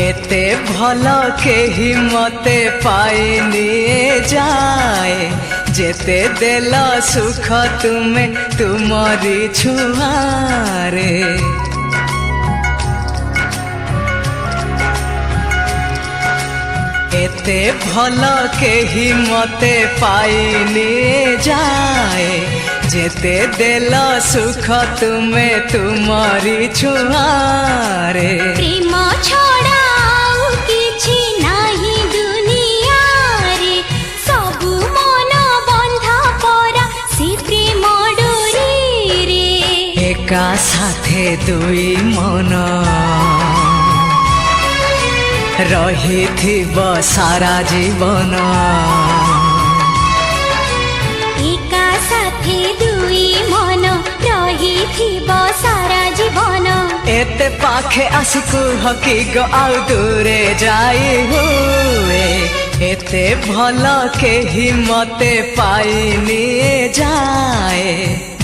एते भल केही मते पाइनी जाए जेते देल सुख तुमे तुमरी छुआरे। एते भल केही मते पाइनी जाए जेते देल सुख तुमे तुमरी छुआरे। प्रेम छड़ा किछि नाही दुनिया रे सबु मन बंधा परा से प्रेम डोरी रे। एका साथे दुई मन रहिथिब सारा जीवन। एका साथे दुई मन रहिथिब सारा जीवन। एते पाखे आसी कुह कि गो आउ दूरे जाई हुए। एते भल केही मते पाइनी जाए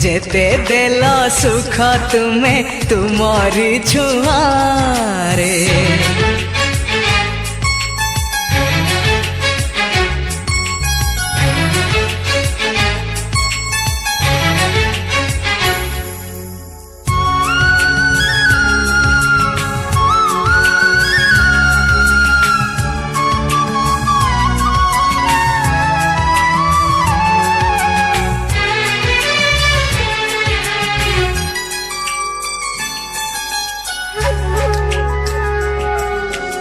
जेते देल सुख तुमे तुमरी छुआरे।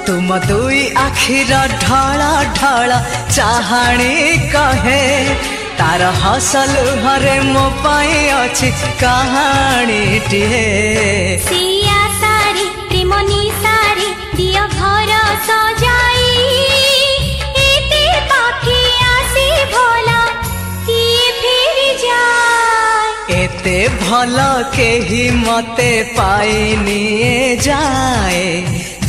तुम दुई आखिर ढाला ढाला चाहाणी कहे तार हसल हरे मो पाई अछि कहानी टिहे। सिया सारी प्रेमनी सारी दिया घर सजाई एते पाखे आसी भला कि फिर जाए। एते भल केही मते पाइनी जाए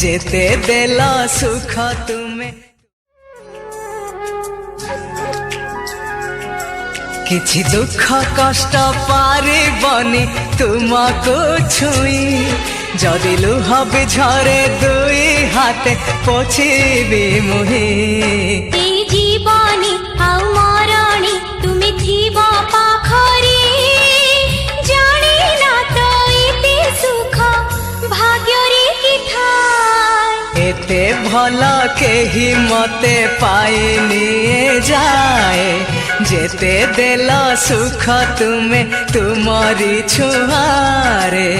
जेते देल सुख तुमे। किछि दुख कष्ट पारिबनी तुमको छुई जदि लुह बिझरे दुई हाथे पोछिबी मुही। ए जीवनी आउ मरणी तुमे थिब पाखरी जानी ना तो एते सुख भाग्यरे कि थाय। एते भल केही मते पाइनी जाए जेते देल सुख तुमे तुमरी छुआरे।